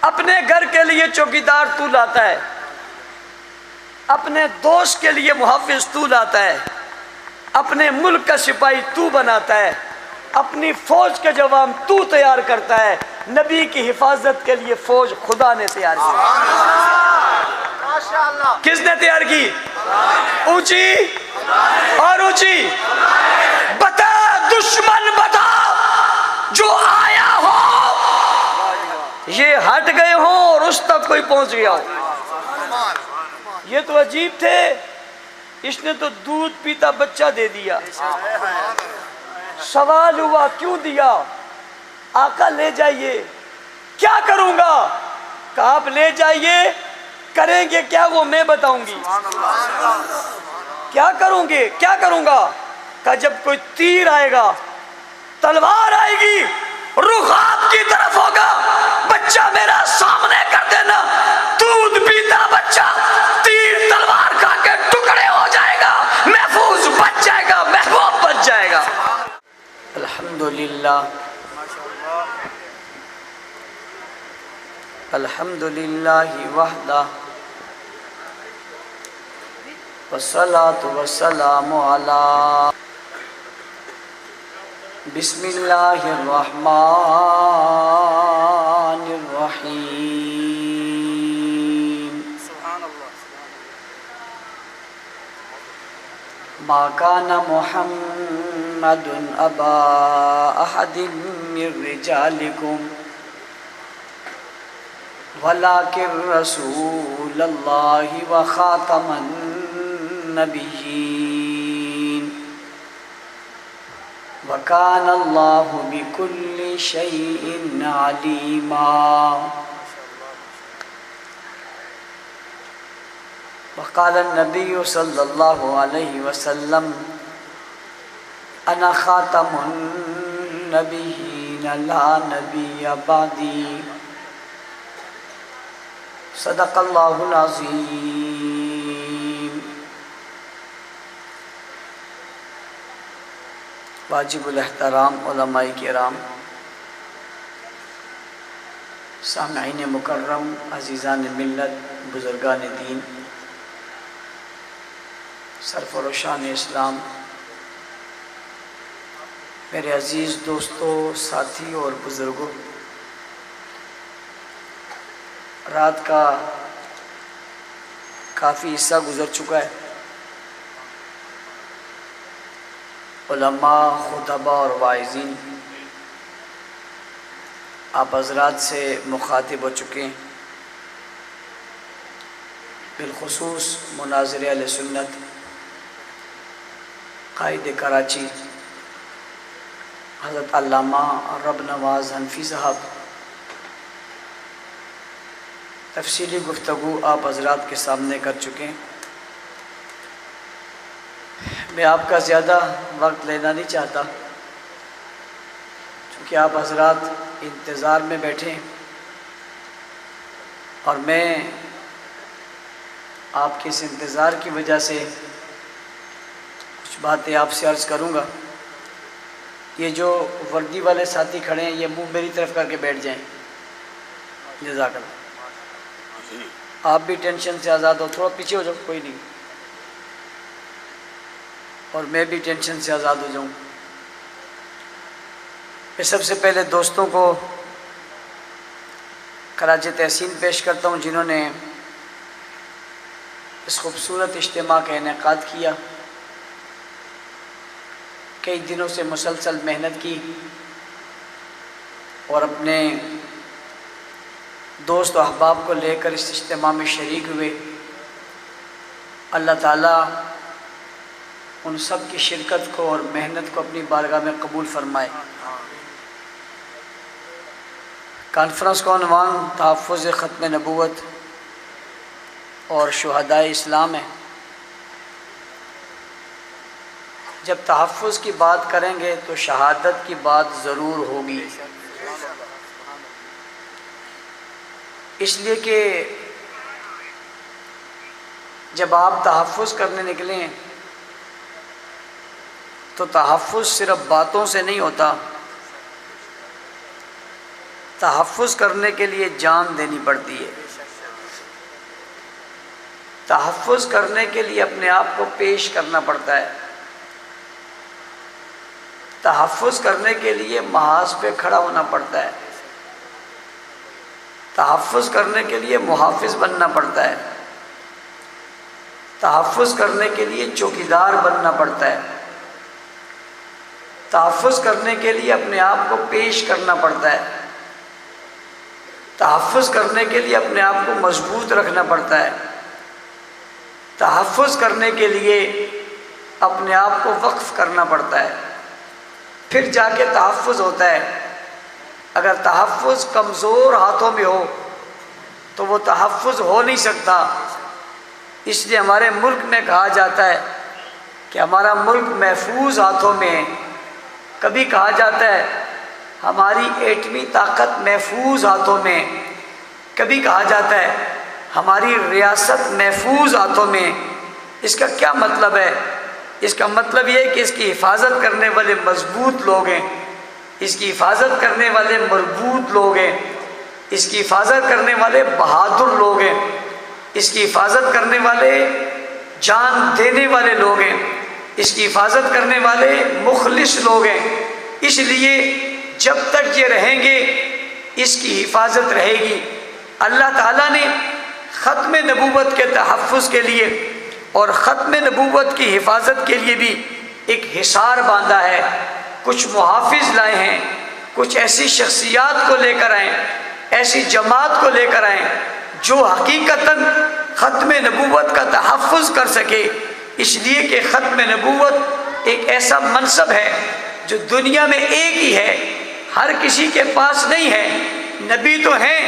اپنے گھر کے لیے چوکیدار تو لاتا ہے، اپنے دوست کے لیے محافظ تو لاتا ہے، اپنے ملک کا سپاہی تو بناتا ہے، اپنی فوج کے جوان تو تیار کرتا ہے، نبی کی حفاظت کے لیے فوج خدا نے تیار کی۔ کس نے تیار کی؟ اونچی اور اونچی، بتا دشمن بتا جو آیا ہو یہ ہٹ گئے ہوں اور اس تک کوئی پہنچ گیا ہو۔ یہ تو عجیب تھے، اس نے تو دودھ پیتا بچہ دے دیا۔ سوال ہوا کیوں دیا؟ آقا لے جائیے۔ کیا کروں گا؟ کہا آپ لے جائیے، کریں گے کیا وہ میں بتاؤں گی۔ کیا کروں گے؟ کیا کروں گا؟ کہا جب کوئی تیر آئے گا، تلوار آئے گی، رخ آپ کی طرف ہوگا، بچہ میرا سامنے کر دینا، دودھ پیتا بچہ تیر تلوار کھا کے ٹکڑے ہو جائے گا، محفوظ بچ جائے گا، محبوب بچ جائے گا۔ الحمدللہ الحمدللہ وحدہ والصلاة والسلام علی بسم اللہ الرحمن الرحیم۔ ما کان محمد ابا احد من رجالکم ولکن رسول اللہ وخاتم النبیین وکان اللہ بکل شیء علیما۔ وقال النبی صلی اللہ علیہ وسلم انا خاتم النبیین لا نبی بعدی، صدق اللہ العظیم۔ واجب الاحترام علماء کرام، سامعین مکرم، عزیزان ملت، بزرگان دین، سرفروشان اسلام، میرے عزیز دوستوں، ساتھی اور بزرگوں، رات کا کافی حصہ گزر چکا ہے۔ علماء، خطباء اور واعظین آپ حضرات سے مخاطب ہو چکے ہیں، بالخصوص مناظر اہل سنت قائد کراچی حضرت علامہ رب نواز حنفی صاحب تفصیلی گفتگو آپ حضرات کے سامنے کر چکے ہیں۔ میں آپ کا زیادہ وقت لینا نہیں چاہتا، چونکہ آپ حضرات انتظار میں بیٹھے ہیں اور میں آپ کے اس انتظار کی وجہ سے کچھ باتیں آپ سے عرض کروں گا۔ یہ جو وردی والے ساتھی کھڑے ہیں یہ منہ میری طرف کر کے بیٹھ جائیں، جزاک اللہ۔ آپ بھی ٹینشن سے آزاد ہو، تھوڑا پیچھے ہو جاؤ، کوئی نہیں، اور میں بھی ٹینشن سے آزاد ہو جاؤں۔ میں سب سے پہلے دوستوں کو خراج تحسین پیش کرتا ہوں جنہوں نے اس خوبصورت اجتماع کا انعقاد کیا، کئی دنوں سے مسلسل محنت کی اور اپنے دوست و احباب کو لے کر اس اجتماع میں شریک ہوئے۔ اللہ تعالیٰ ان سب کی شرکت کو اور محنت کو اپنی بارگاہ میں قبول فرمائے۔ کانفرنس کا عنوان تحفظ ختم نبوت اور شہدائے اسلام ہے۔ جب تحفظ کی بات کریں گے تو شہادت کی بات ضرور ہوگی، اس لیے کہ جب آپ تحفظ کرنے نکلیں تو تحفظ صرف باتوں سے نہیں ہوتا، تحفظ کرنے کے لیے جان دینی پڑتی ہے، تحفظ کرنے کے لیے اپنے آپ کو پیش کرنا پڑتا ہے، تحفظ کرنے کے لیے محاذ پہ کھڑا ہونا پڑتا ہے، تحفظ کرنے کے لیے محافظ بننا پڑتا ہے، تحفظ کرنے کے لیے چوکیدار بننا پڑتا ہے، تحفظ کرنے کے لیے اپنے آپ کو پیش کرنا پڑتا ہے، تحفظ کرنے کے لیے اپنے آپ کو مضبوط رکھنا پڑتا ہے، تحفظ کرنے کے لیے اپنے آپ کو وقف کرنا پڑتا ہے، پھر جا کے تحفظ ہوتا ہے۔ اگر تحفظ کمزور ہاتھوں میں ہو تو وہ تحفظ ہو نہیں سکتا۔ اس لیے ہمارے ملک میں کہا جاتا ہے کہ ہمارا ملک محفوظ ہاتھوں میں ہے، کبھی کہا جاتا ہے ہماری ایٹمی طاقت محفوظ ہاتھوں میں، کبھی کہا جاتا ہے ہماری ریاست محفوظ ہاتھوں میں۔ اس کا کیا مطلب ہے؟ اس کا مطلب یہ ہے کہ اس کی حفاظت کرنے والے مضبوط لوگ ہیں، اس کی حفاظت کرنے والے مربوط لوگ ہیں، اس کی حفاظت کرنے والے بہادر لوگ ہیں، اس کی حفاظت کرنے والے جان دینے والے لوگ ہیں، اس کی حفاظت کرنے والے مخلص لوگ ہیں۔ اس لیے جب تک یہ رہیں گے اس کی حفاظت رہے گی۔ اللہ تعالیٰ نے ختم نبوت کے تحفظ کے لیے اور ختم نبوت کی حفاظت کے لیے بھی ایک حصار باندھا ہے، کچھ محافظ لائے ہیں، کچھ ایسی شخصیات کو لے کر آئیں، ایسی جماعت کو لے کر آئیں جو حقیقتاً ختم نبوت کا تحفظ کر سکے۔ اس لیے کہ ختم نبوت ایک ایسا منصب ہے جو دنیا میں ایک ہی ہے، ہر کسی کے پاس نہیں ہے۔ نبی تو ہیں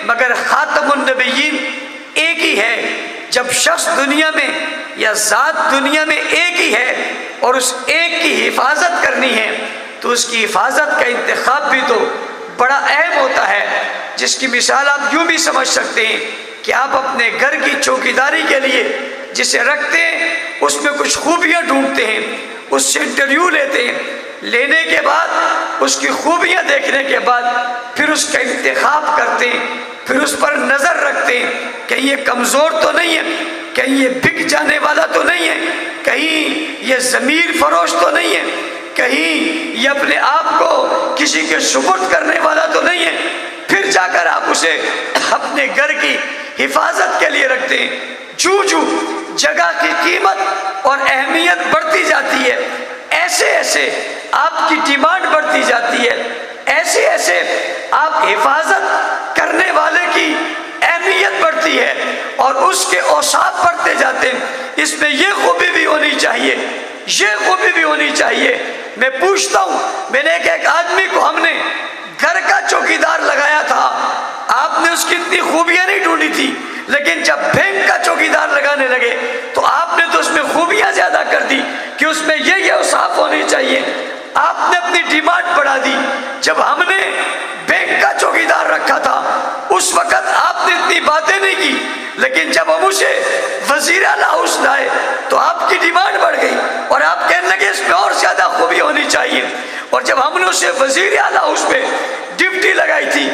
مگر خاتم النبیین ایک ہی ہے۔ جب شخص دنیا میں یا ذات دنیا میں ایک ہی ہے اور اس ایک کی حفاظت کرنی ہے تو اس کی حفاظت کا انتخاب بھی تو بڑا اہم ہوتا ہے، جس کی مثال آپ یوں بھی سمجھ سکتے ہیں کہ آپ اپنے گھر کی چوکیداری کے لیے جسے رکھتے ہیں اس میں کچھ خوبیاں ڈھونڈتے ہیں، اس سے انٹرویو لیتے ہیں، لینے کے بعد اس کی خوبیاں دیکھنے کے بعد پھر اس کا انتخاب کرتے ہیں، پھر اس پر نظر رکھتے ہیں کہیں یہ کمزور تو نہیں ہے، کہیں یہ بک جانے والا تو نہیں ہے، کہیں یہ ضمیر فروش تو نہیں ہے، کہیں یہ اپنے آپ کو کسی کے سپرد کرنے والا تو نہیں ہے۔ پھر جا کر آپ اسے اپنے گھر کی حفاظت کے لیے رکھتے ہیں۔ جو جگہ کی قیمت اور اہمیت بڑھتی جاتی ہے، ایسے ایسے آپ کی ڈیمانڈ بڑھتی جاتی ہے، ایسے ایسے آپ حفاظت کرنے والے کی اہمیت بڑھتی ہے اور اس کے اوصاف بڑھتے جاتے ہیں۔ اس میں یہ خوبی بھی ہونی چاہیے، یہ خوبی بھی ہونی چاہیے۔ میں پوچھتا ہوں، میں نے ایک آدمی کو ہم نے گھر کا چوکیدار لگایا تھا، آپ نے اس کی اتنی خوبیاں نہیں ڈھونڈی تھی، لیکن جب بینک کا چوکیدار لگانے لگے تو آپ نے تو اس میں خوبیاں زیادہ کر دی کہ اس میں یہ اوصاف ہونی چاہیے۔ آپ نے اپنی ڈیمانڈ بڑھا دی۔ جب ہم نے بینک کا چوکیدار رکھا تھا اس وقت آپ نے اتنی باتیں نہیں کی، لیکن جب ہم اسے وزیر اعلیٰ ہاؤس لائے تو آپ کی ڈیمانڈ بڑھ گئی اور آپ کہنے لگے اس میں اور زیادہ خوبی ہونی چاہیے۔ اور جب ہم نے اسے وزیر اعلیٰ ہاؤس پہ ڈپٹی لگائی تھی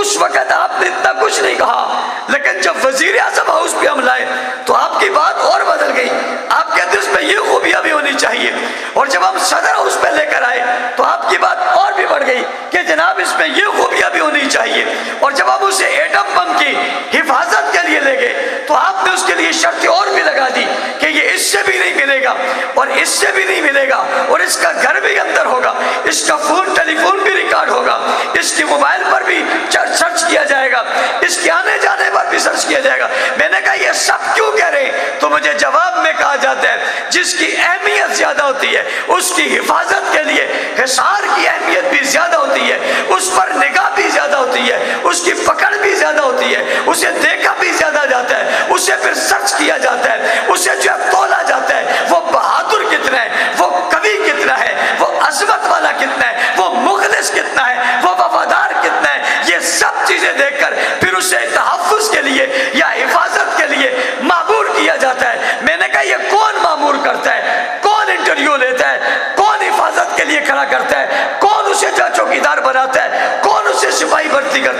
اس وقت آپ نے اتنا کچھ نہیں کہا، لیکن جب وزیر اعظم ہاؤس پہ ہم لائے تو آپ کی بات اور بدل گئی۔ آپ کہتے اس میں یہ خوبیاں بھی ہونی چاہیے۔ اور جب ہم صدر ہاؤس پہ لے کر آئے تو آپ کی بات اور بھی بڑھ گئی کہ جناب اس میں یہ خوبیاں بھی ہونی چاہیے۔ اور جب ہم اسے ایٹم بم کی حفاظت کے لیے لے گئے تو آپ نے اس کے لیے شرطیں اور بھی لگا دی کہ یہ اس سے بھی نہیں ملے گا اور اس سے بھی نہیں ملے گا، اور اس کا گھر بھی اندر ہوگا، اس کا فون ٹیلی فون بھی ریکارڈ ہوگا، اس کے موبائل پر بھی سرچ کیا جائے گا، اس کے آنے جانے پر بھی سرچ کیا جائے گا۔ میں نے کہا یہ سب کیوں کہہ رہے ہیں؟ تو مجھے جواب میں کہا جاتا ہے جس کی اہمیت زیادہ ہوتی ہے اس کی حفاظت کے لیے حصار کی اہمیت بھی زیادہ ہوتی ہے، اس پر نگاہ بھی زیادہ ہوتی ہے، اس کی پکڑ بھی زیادہ ہوتی ہے، اسے دیکھا بھی زیادہ جاتا ہے، اسے پھر سرچ کیا جاتا ہے، اسے جو ہے تولا جاتا ہے وہ بہادر کتنا ہے، وہ قوی کتنا ہے، وہ عظمت والا کتنا ہے، وہ مخلص کتنا ہے، وہ وفادار کتنا ہے۔ یہ سب چیزیں دیکھ کر پھر اسے تحفظ کے لیے یا حفاظت کے لیے معمور کیا جاتا ہے۔ میں نے کہا یہ کون معمور کرتا ہے؟ کون انٹرویو لیتا ہے؟ کون حفاظت کے لیے کھڑا کرتا ہے؟ کون اسے چوکیدار بناتا ہے؟ کون اسے سپاہی بھرتی کرتا ہے؟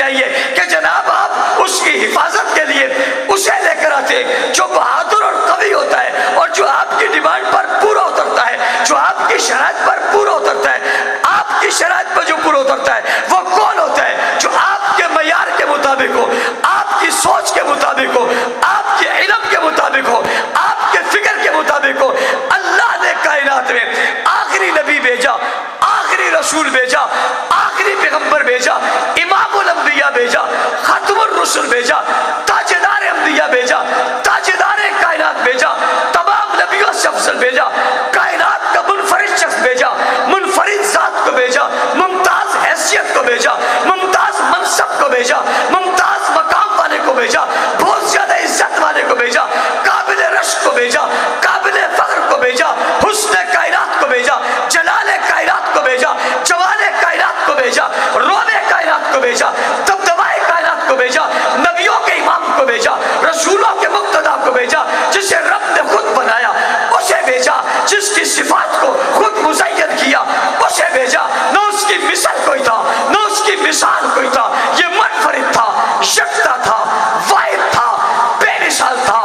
چاہیے کہ جناب آپ اس کی حفاظت کے لیے اسے لے کر آتے جو بہادر اور قوی ہوتا ہے، اور جو آپ کی ڈیمانڈ پر پورا اترتا ہے، جو آپ کی شرائط پر پورا اترتا ہے۔ آپ کی شرائط پر جو پورا اترتا ہے وہ کون ہوتا ہے؟ جو آپ کے معیار کے مطابق ہو، آپ کی سوچ کے مطابق ہو، آپ کے علم کے مطابق ہو، آپ کے فکر کے مطابق ہو۔ اللہ نے کائنات میں آخری نبی بھیجا، آخری رسول بھیجا، آخری پیغمبر بھیجا، امام الانبیاء بھیجا، ختم الرسل بھیجا، تاجدار انبیاء بھیجا، تاجدار کائنات بھیجا، تمام نبیوں سے افضل بھیجا، کائنات کا منفرد شخص بھیجا، منفرد ذات کو بھیجا، ممتاز حیثیت کو بھیجا، ممتاز منصب کو بھیجا، ممتاز مقام والے کو بھیجا، بہت زیادہ عزت والے کو بھیجا، قابل رشک کو بھیجا، قابل فخر کو بھیجا، حسن کائنات کو بھیجا، جلال کائنات کو بھیجا، جمال کائنات کو بھیجا، روب کائنات کو بھیجا، دبدبائے کائنات کو بھیجا، نبیوں کے امام کو بھیجا، رسولوں کے مقتدا کو بھیجا، جسے رب نے خود بنایا اسے بھیجا، جس کی صفات کو خود مزین کیا اسے بھیجا۔ نہ اس کی مثل کوئی تھا، نہ اس کی مثال کوئی تھا، یہ منفرد تھا، یکتا تھا، واحد تھا، بے مثال تھا،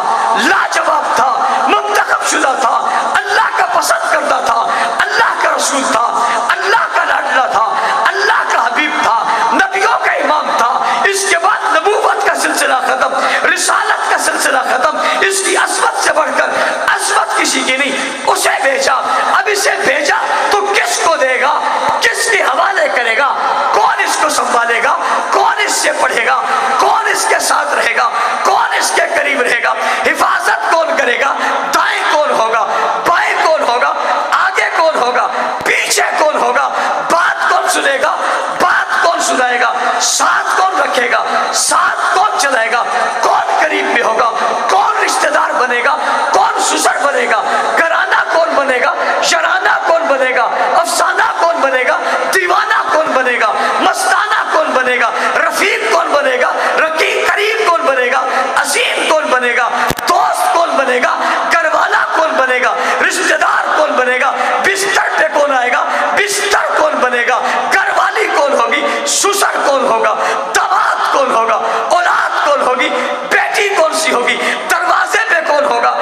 لاجواب تھا، منتخب شدہ تھا، اللہ کا پسند کردہ تھا، اللہ کا رسول تھا، اللہ کا لاڈلا تھا، اللہ کا حبیب تھا، نبیوں کا امام تھا۔ اس کے بعد نبوت کا سلسلہ ختم، رسالت کا سلسلہ ختم، اس کی عظمت سے بڑھ کر عظمت کسی کی نہیں، اسے بھیجا۔ اب اسے بھیجا تو کس کو دے گا، کس کے حوالے کرے گا، کون اس کو سنبھالے گا، کون اس سے پڑھے گا، کون اس کے ساتھ رہے گا، کون اس کے قریب رہے گا، حفاظت کون کرے گا، دائیں کون ہوگا، بائیں کون ہوگا، آگے کون ہوگا، پیچھے کون ہوگا، بات کون سنے گا، بات کون سنائے گا، ساتھ کون رکھے گا، ساتھ کون چلائے گا، کون قریب میں ہوگا، کون رشتہ دار بنے گا، کون سسر بنے گا، گھرانہ کون بنے گا، شرانہ کون بنے گا، افسانہ کون بنے گا، دیوانہ کون بنے گا، مستانہ کون بنے گا، رفیق کون بنے گا، رقیق قریب کون بنے گا، عظیم کون بنے گا، دوست کون بنے گا، گھر والا کون بنے گا، رشتہ دار کون بنے گا، بستر پہ کون آئے گا، بستر کون بنے گا، گھر والی کون ہوگی، سسر کون ہوگا، داماد کون ہوگا، اولاد کون ہوگی، بیٹی کون سی ہوگی، دروازے پہ کون ہوگا،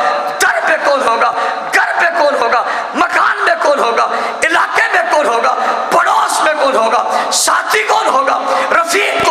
در پہ کون ہوگا، گھر پہ کون ہوگا، مکان میں کون ہوگا، علاقے میں کون ہوگا، پڑوس میں کون ہوگا، ساتھی کون ہوگا، رفیق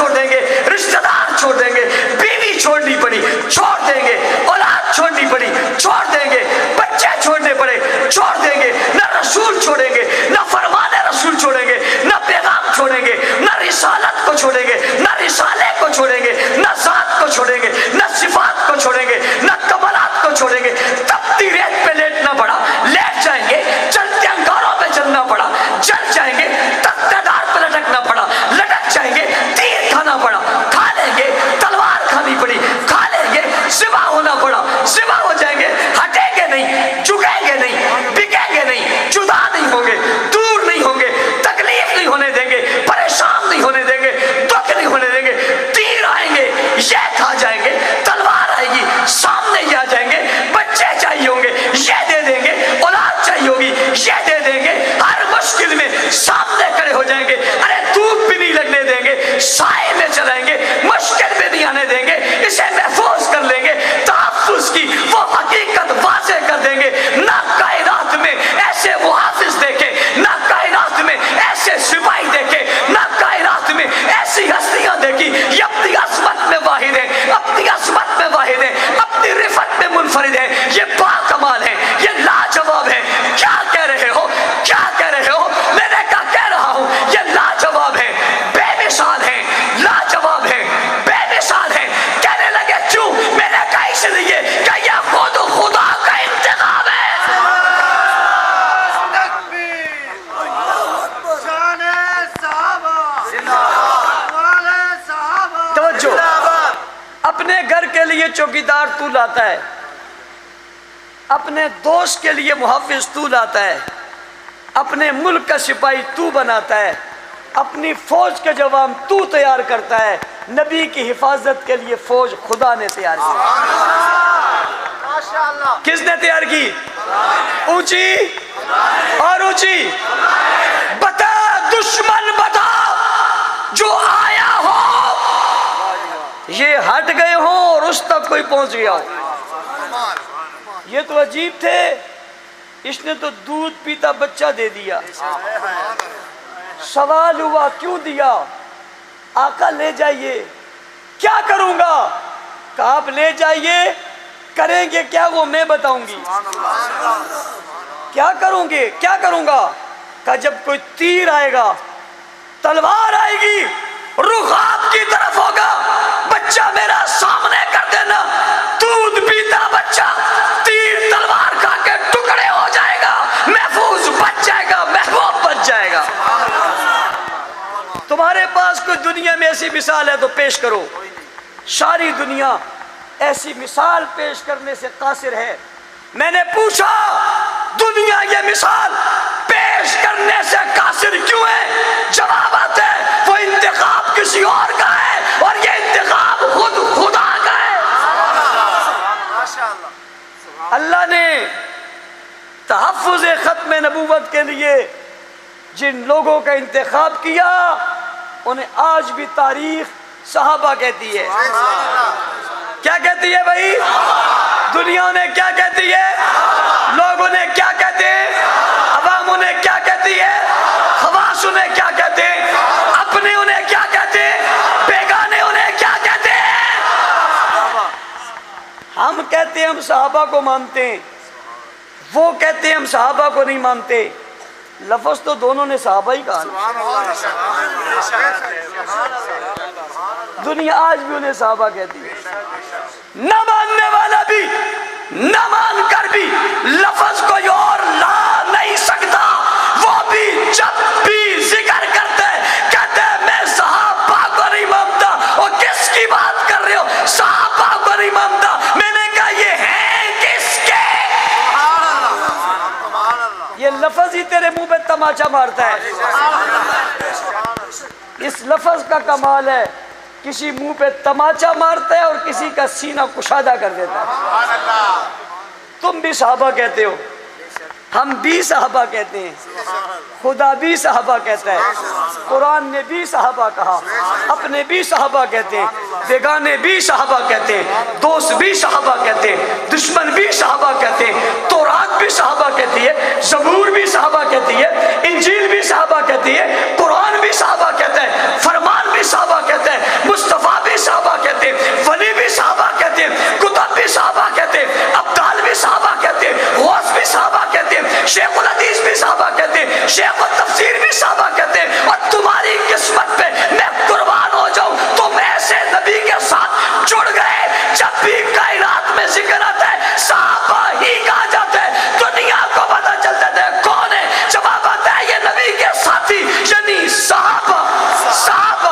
چھوڑ دیں گے, رشتہ دار چھوڑ دیں گے, بیوی چھوڑنی پڑی چھوڑ دیں گے, اولاد چھوڑنی پڑی چھوڑ دیں گے, بچے چھوڑنے پڑے چھوڑ دیں گے, نہ رسول چھوڑیں گے, نہ فرمان رسول چھوڑیں گے, نہ پیغام چھوڑیں گے, نہ رسالت کو چھوڑیں گے, نہ رسالے کو چھوڑیں گے, نہ ذات کو چھوڑیں گے, نہ صفات کو چھوڑیں گے, نہ کمالات کو چھوڑیں گے. تپتی ریت پہ لیٹنا پڑا لیٹ جائیں گے, چلتے انگاروں پہ چلنا پڑا جل جائیں گے, تختے دار پہ لٹکنا پڑا لٹک جائیں گے, تیر کھانا پڑا کھا لیں گے, تلوار کھانی پڑی کھا لیں گے, ذبح ہونا پڑا ذبح ہو جائیں گے, ہٹیں گے نہیں, جھکیں گے نہیں, بکیں گے نہیں, جدا نہیں ہوں گے, دور نہیں ہوں گے, تکلیف نہیں ہونے دیں گے, پریشان نہیں ہونے دیں گے, دکھ نہیں ہونے دیں گے. تیر آئیں گے یہ کھا جائیں گے, تلوار آئے گی سامنے یہ آ جائیں گے, بچے چاہیے ہوں گے یہ دے دیں گے, اولاد چاہیے ہوگی یہ دے دیں گے, ہر مشکل میں سامنے کھڑے ہو جائیں گے, ارے دھوپ بھی نہیں لگنے دیں گے, سائے میں چلائیں گے, مشکل میں نہیں آنے دیں گے, اسے محفوظ کر لیں گے, تحفظ کی وہ حقیقت واضح کر دیں گے. نہ کائنات میں ایسے محافظ دیکھے, نہ کائنات میں ایسے سپاہی دیکھے, نہ کائنات میں ایسی ہستیاں دیکھی. یہ اپنی عظمت میں واحد ہیں, اپنی عظمت میں واحد ہیں, اپنی رفت میں منفرد ہیں, یہ باکمال ہیں, یہ لاجواب ہیں. کیا کہہ رہے ہو, کیا کہہ رہے ہو, میں نے کہہ رہا ہوں یہ لاجواب ہیں, بے مثال ہیں, لاجواب ہیں, بے مثال ہیں. کہنے لگے کیوں, میں نے کہا اس لیے کہ یہ خود خدا کا انتخاب ہے. توجہ, اپنے گھر کے لیے چوکیدار تو لاتا ہے, اپنے دوست کے لیے محافظ تو لاتا ہے, اپنے ملک کا سپاہی تو بناتا ہے, اپنی فوج کے جوان تو تیار کرتا ہے. نبی کی حفاظت کے لیے فوج خدا نے تیار کی. کس نے تیار کی؟ اونچی اور اونچی. بتا دشمن بتا جو آیا ہو یہ ہٹ گئے ہوں اور اس تک کوئی پہنچ گیا ہو. یہ تو عجیب تھے, اس نے تو دودھ پیتا بچہ دے دیا. سوال ہوا کیوں دیا؟ آقا لے جائیے. کیا کروں گا؟ کہا آپ لے جائیے, کریں گے کیا وہ میں بتاؤں گی. کیا کروں گے, کیا کروں گا؟ کہا جب کوئی تیر آئے گا, تلوار آئے گی, رخ آپ کی طرف ہوگا, بچہ میرا سامنے کر دینا. دودھ پیتا بچہ تیر تلوار کھا کے ٹکڑے ہو جائے گا, محفوظ بچ جائے گا, محبوب بچ جائے گا. تمہارے پاس کوئی دنیا میں ایسی مثال ہے تو پیش کرو. ساری دنیا ایسی مثال پیش کرنے سے قاصر ہے. میں نے پوچھا دنیا یہ مثال پیش کرنے سے قاصر کیوں ہے؟ جواب آتا ہے وہ انتخاب کسی اور کا ہے اور یہ انتخاب خود خدا کا ہے. اللہ نے تحفظ ختم نبوت کے لیے جن لوگوں کا انتخاب کیا انہیں آج بھی تاریخ صحابہ کہتی ہے. کیا کہتی ہے بھائی؟ دنیا نے کیا کہتی ہے؟ لوگوں نے کیا کہتے ہیں؟ عوام انہیں کیا کہتی ہے؟ خواص انہیں کیا کہتے ہیں؟ اپنے انہیں کیا کہتے ہیں؟ بیگانے انہیں کیا کہتے ہیں؟ ہم کہتے ہیں ہم صحابہ کو مانتے ہیں, وہ کہتے ہیں ہم صحابہ کو نہیں مانتے. لفظ تو دونوں نے صحابہ ہی کہا. دنیا آج بھی انہیں صحابہ کہتی ہے. نہ ماننے والا بھی نہ مان کر بھی لفظ کوئی اور لا نہیں سکتا. وہ بھی جب بھی ذکر کرتے کہتے میں صحابہ کو نہیں مانتا. اور کس کی بات کر رہے ہو؟ صحابہ کو نہیں مانتا. میں نے کہا یہ ہے کس کے؟ یہ لفظ ہی تیرے منہ پہ تماچا مارتا ہے. اس لفظ کا کمال ہے, کسی منہ پہ تماچا مارتا ہے اور کسی کا سینہ کشادہ کر دیتا ہے. تم بھی صحابہ کہتے ہو, ہم بھی صحابہ کہتے ہیں, خدا بھی صحابہ کہتا ہے, قرآن نے بھی صحابہ کہا, اپنے بھی صحابہ کہتے ہیں, بیگانے بھی صحابہ کہتے ہیں, دوست بھی صحابہ کہتے ہیں, دشمن بھی صحابہ کہتے ہیں, تورات بھی صحابہ کہتی ہے, زبور بھی صحابہ کہتی ہے, انجیل بھی صحابہ کہتی ہے, قرآن بھی صحابہ کہتا ہے, فرمان بھی صحابہ کہتا ہے, شیخ و تفسیر بھی صحابہ کہتے ہیں اور تمہاری قسمت پہ میں قربان ہو جاؤں، تم ایسے نبی کے ساتھ جڑ گئے جب بھی کائنات میں ذکر آتا ہے صحابہ ہی کہا جاتا ہے، دنیا کو پتہ چلتا ہے کون ہے، جواب آتا ہے یہ نبی کے ساتھی یعنی صحابہ صحابہ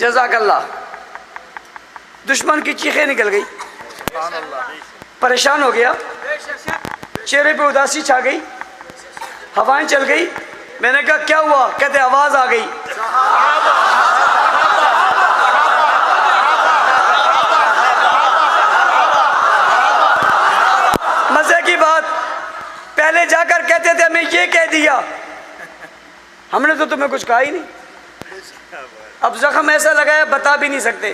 جزاک اللہ۔ دشمن کی چیخیں نکل گئی، پریشان ہو گیا، چہرے پہ اداسی چھا گئی، ہوائیں چل گئی۔ میں نے کہا کیا ہوا؟ کہتے آواز آ گئی۔ مزے کی بات، پہلے جا کر کہتے تھے ہمیں یہ کہہ دیا، ہم نے تو تمہیں کچھ کہا ہی نہیں، اب زخم ایسا لگایا بتا بھی نہیں سکتے،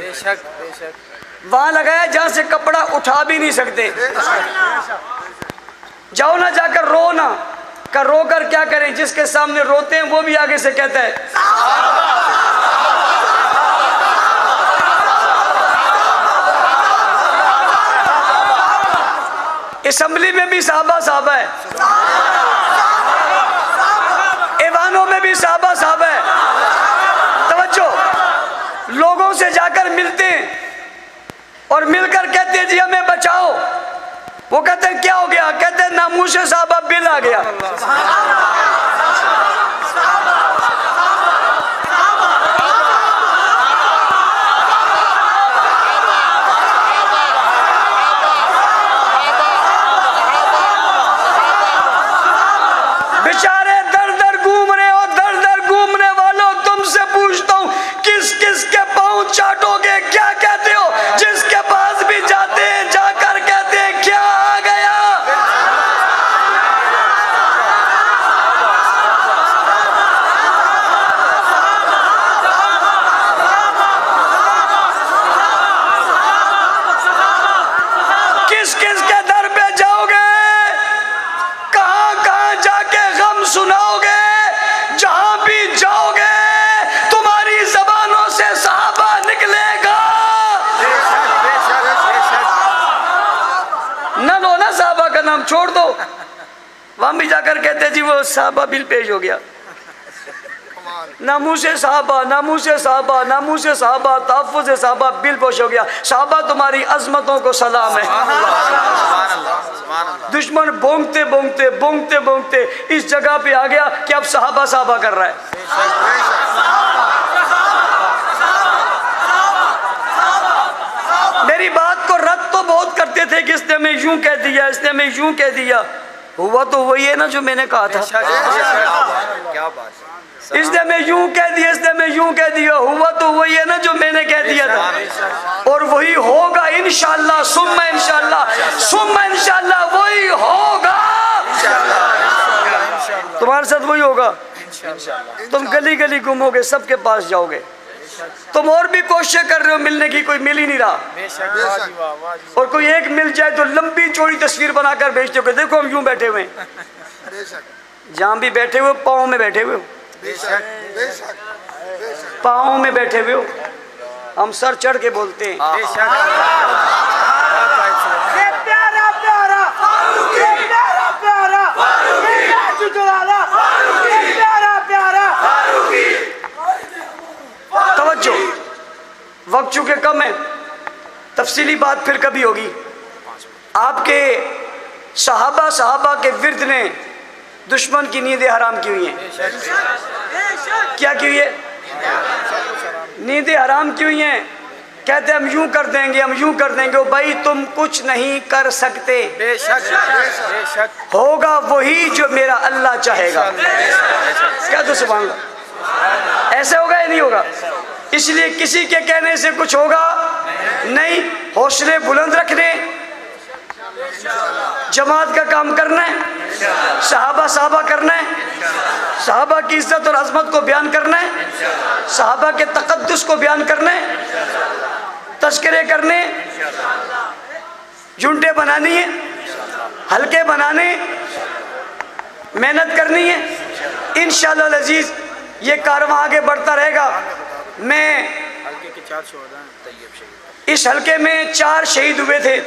وہاں لگایا جہاں سے کپڑا اٹھا بھی نہیں سکتے۔ جاؤ نہ جا کر رو نہ، کہ رو کر کیا کریں، جس کے سامنے روتے ہیں وہ بھی آگے سے کہتا ہے اسمبلی میں بھی صحابہ صحابہ ہے، ایوانوں میں بھی صحابہ صحابہ ہے۔ توجہ، لوگوں سے جا کر ملتے ہیں اور مل کر کہتے ہیں جی ہمیں بچاؤ، وہ کہتے ہیں کیا ہو گیا؟ کہتے ہیں ناموس صحابہ بل آ گیا۔ بیچارے در در گھوم رہے ہو، در در گھومنے والوں، تم سے پوچھتا ہوں کس کس کے پاؤں چاٹو گے؟ کیا کہتے ہو؟ جس کے پاس بھی جاتے ہیں جا کر کہتے ہیں کیا آ گیا؟ کس کس کے در پہ جاؤ گے؟ کہاں کہاں جا کے غم سناؤ گے؟ جہاں بھی جاؤ گے تمہاری زبانوں سے صحابہ نکلے گا۔ نہ لو نا صحابہ کا نام، چھوڑ دو، وہاں بھی جا کر کہتے جی وہ صحابہ بل پیش ہو گیا۔ ناموس صحابہ، ناموس صحابہ، ناموس صحابہ، تحفظ صحابہ بل پیش ہو گیا۔ صحابہ تمہاری عظمتوں کو سلام ہے۔ دشمن بونگتے بونگتے بونگتے بونگتے اس جگہ پہ آ گیا کہ اب صحابہ صحابہ کر رہا ہے۔ میری بات کو رد تو بہت کرتے تھے کہ اس نے ہمیں یوں کہہ دیا، اس نے ہمیں یوں کہہ دیا، ہوا تو وہی ہے نا جو میں نے کہا تھا۔ اس نے ہمیں یوں کہہ دیا، اس نے ہمیں یوں کہہ دیا، ہوا تو وہی ہے نا جو میں نے کہہ دیا تھا، اور وہی ہوگا انشاءاللہ ثم انشاءاللہ ثم انشاءاللہ، وہی ہوگا تمہارے ساتھ، وہی ہوگا۔ تم گلی گلی گھومو گے، سب کے پاس جاؤ گے، تم اور بھی کوششیں کر رہے ہو ملنے کی، کوئی مل ہی نہیں رہا، اور کوئی ایک مل جائے تو لمبی چوڑی تصویر بنا کر بھیجتے ہو کہ دیکھو ہم یوں بیٹھے ہوئے ہیں، جہاں بھی بیٹھے ہوئے پاؤں میں بیٹھے ہوئے ہو، پاؤں میں بیٹھے ہوئے ہو، ہم سر چڑھ کے بولتے ہیں توجہ، وقت چونکہ کم ہے، تفصیلی بات پھر کبھی ہوگی۔ آپ کے صحابہ کے ورد نے دشمن کی نیندیں حرام کی ہوئی ہیں. کیا کی ہوئی ہے؟ نیندیں حرام کی ہوئی ہیں. کہتے ہم یوں کر دیں گے، ہم یوں کر دیں گے. بھائی تم کچھ نہیں کر سکتے، بے شک ہوگا وہی جو میرا اللہ چاہے گا. کیا تو سبحان اللہ. ایسے ہوگا یا نہیں ہوگا؟ اس لیے کسی کے کہنے سے کچھ ہوگا نہیں. حوصلے بلند رکھنے، جماعت کا کام کرنا ہے، صحابہ کرنا ہے، صحابہ کی عزت اور عظمت کو بیان کرنا ہے، صحابہ کے تقدس کو بیان کرنا ہے، تذکرے کرنے، جھنڈے بنانی ہے، حلقے بنانے، محنت کرنی ہے. انشاءاللہ العزیز یہ کارواں آگے بڑھتا رہے گا. میں حلقے کے 4 شہداء طیب شہید، اس حلقے میں 4 شہید ہوئے تھے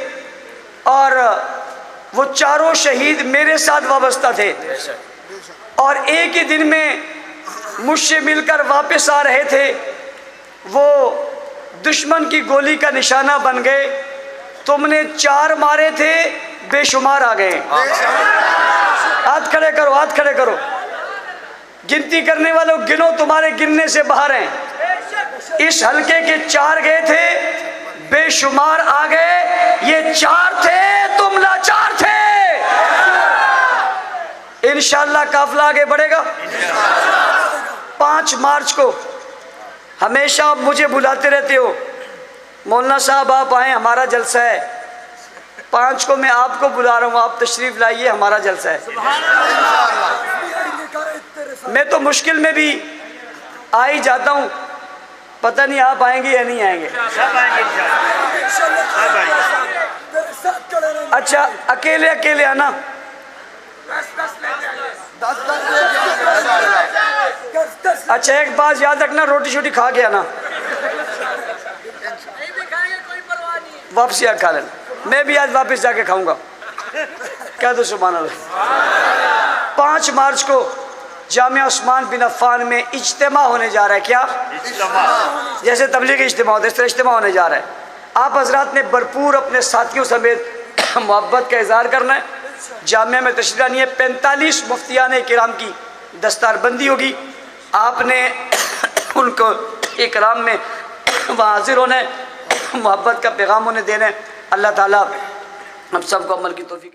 اور وہ چاروں شہید میرے ساتھ وابستہ تھے اور ایک ہی دن میں مجھ سے مل کر واپس آ رہے تھے. وہ دشمن کی گولی کا نشانہ بن گئے. تم نے 4 مارے تھے، بے شمار آ گئے. ہاتھ کھڑے کرو، ہاتھ کھڑے کرو. گنتی کرنے والوں گنو، تمہارے گننے سے باہر ہیں. اس حلقے کے 4 گئے تھے، بے شمار آ گئے. یہ 4 تھے، تم لاچار تھے. انشاءاللہ قافلہ آگے بڑھے گا. 5 مارچ کو ہمیشہ آپ مجھے بلاتے رہتے ہو، مولانا صاحب آپ آئیں، ہمارا جلسہ ہے. 5 کو میں آپ کو بلا رہا ہوں، آپ تشریف لائیے، ہمارا جلسہ ہے. میں تو مشکل میں بھی آ ہی جاتا ہوں. پتہ نہیں آپ آئیں گے یا نہیں آئیں گے. اچھا اکیلے آنا. اچھا ایک بات یاد رکھنا، روٹی شوٹی کھا کے آنا، واپسی آ کھا لینا. میں بھی آج واپس جا کے کھاؤں گا. کہہ دو سبحان اللہ. 5 مارچ کو جامعہ عثمان بن عفان میں اجتماع ہونے جا رہا ہے. کیا؟ جیسے تبلیغی اجتماع ہوتا ہے اس طرح اجتماع ہونے جا رہا ہے. آپ حضرات نے بھرپور اپنے ساتھیوں سمیت محبت کا اظہار کرنا ہے. جامعہ میں تشریف لانی ہے. 45 مفتیان کرام کی دستار بندی ہوگی. آپ نے ان کو اکرام میں وہاں حاضر ہونا ہے، محبت کا پیغام انہیں دینا ہے. اللہ تعالیٰ ہم سب کو عمل کی توفیق